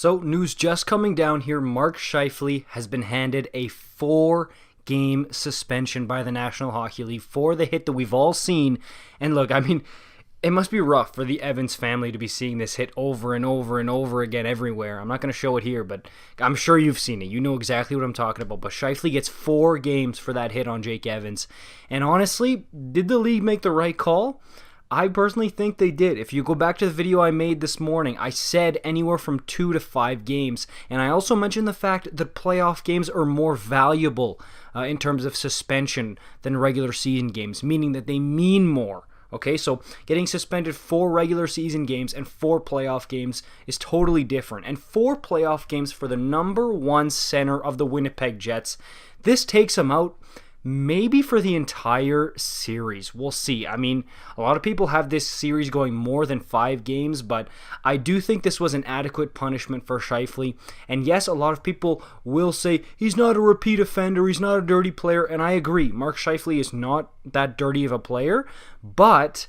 So, news just coming down here. Mark Scheifele has been handed a 4-game suspension by the National Hockey League for the hit that we've all seen. And look, I mean, it must be rough for the Evans family to be seeing this hit over and over and over again everywhere. I'm not going to show it here, but I'm sure you've seen it. You know exactly what I'm talking about. But Scheifele gets 4 games for that hit on Jake Evans. And honestly, did the league make the right call? I personally think they did. If you go back to the video I made this morning, I said anywhere from 2 to 5 games. And I also mentioned the fact that playoff games are more valuable in terms of suspension than regular season games, meaning that they mean more. Okay, so getting suspended 4 regular season games and 4 playoff games is totally different. And 4 playoff games for the number 1 center of the Winnipeg Jets. This takes him out maybe for the entire series. We'll see. I mean, a lot of people have this series going more than 5 games, but I do think this was an adequate punishment for Scheifele. And yes, a lot of people will say he's not a repeat offender, he's not a dirty player, and I agree. Mark Scheifele is not that dirty of a player, but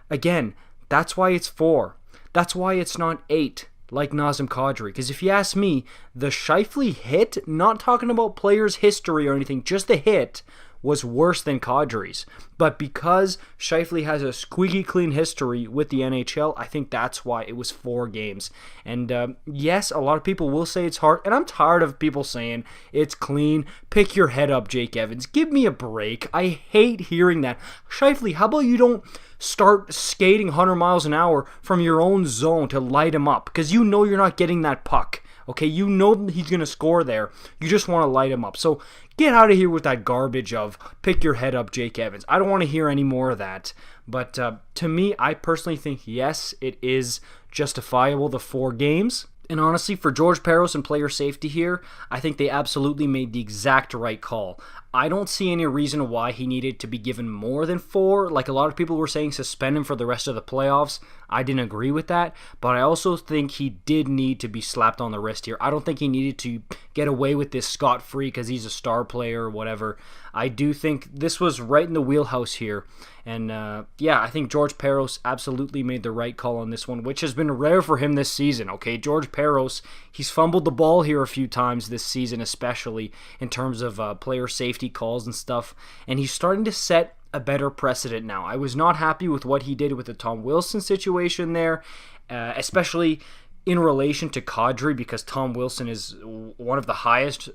again, that's why it's 4. That's why it's not 8. Like Nazem Kadri. Because if you ask me, the Scheifele hit, not talking about players' history or anything, just the hit, was worse than Kadri's. But because Scheifele has a squeaky clean history with the NHL, I think that's why it was 4 games. And yes, a lot of people will say it's hard, and I'm tired of people saying it's clean. Pick your head up, Jake Evans. Give me a break. I hate hearing that. Scheifele, how about you don't start skating 100 miles an hour from your own zone to light him up? Because you know you're not getting that puck. Okay, you know he's going to score there. You just want to light him up. So get out of here with that garbage of pick your head up, Jake Evans. I don't want to hear any more of that. But to me, I personally think, yes, it is justifiable, the 4 games. And honestly, for George Parros and player safety here, I think they absolutely made the exact right call. I don't see any reason why he needed to be given more than 4. Like a lot of people were saying, suspend him for the rest of the playoffs. I didn't agree with that, but I also think he did need to be slapped on the wrist here. I don't think he needed to get away with this scot-free because he's a star player or whatever. I do think this was right in the wheelhouse here. And yeah, I think George Parros absolutely made the right call on this one, which has been rare for him this season. Okay, George Parros, he's fumbled the ball here a few times this season, especially in terms of player safety calls and stuff. And he's starting to set a better precedent now. I was not happy with what he did with the Tom Wilson situation there, especially in relation to Kadri, because Tom Wilson is one of the highest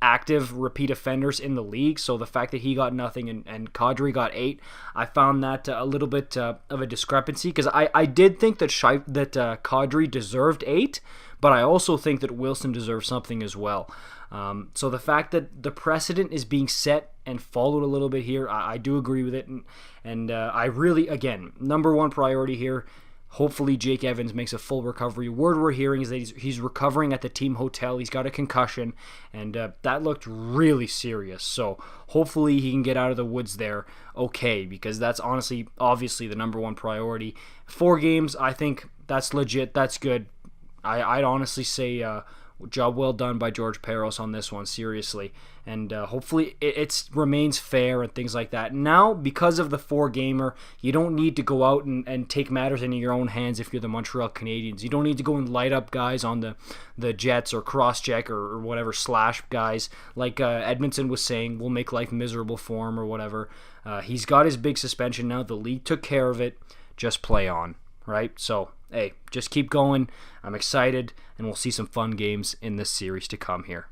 active repeat offenders in the league. So the fact that he got nothing and Kadri got 8, I found that a little bit of a discrepancy, because I did think that Kadri deserved 8, but I also think that Wilson deserves something as well. So the fact that the precedent is being set and followed a little bit here, I do agree with it. And I really, again, number 1 priority here, hopefully Jake Evans makes a full recovery. Word we're hearing is that he's recovering at the team hotel. He's got a concussion, and that looked really serious. So hopefully he can get out of the woods there okay, because that's honestly, obviously the number 1 priority. 4 games, I think that's legit. That's good. I'd honestly say job well done by George Parros on this one, seriously. And hopefully it remains fair and things like that. Now, because of the 4-gamer, you don't need to go out and take matters into your own hands if you're the Montreal Canadiens. You don't need to go and light up guys on the Jets or cross-check or whatever, slash guys. Like Edmondson was saying, will make life miserable for him or whatever. He's got his big suspension now. The league took care of it. Just play on, right? So, hey, just keep going. I'm excited, and we'll see some fun games in this series to come here.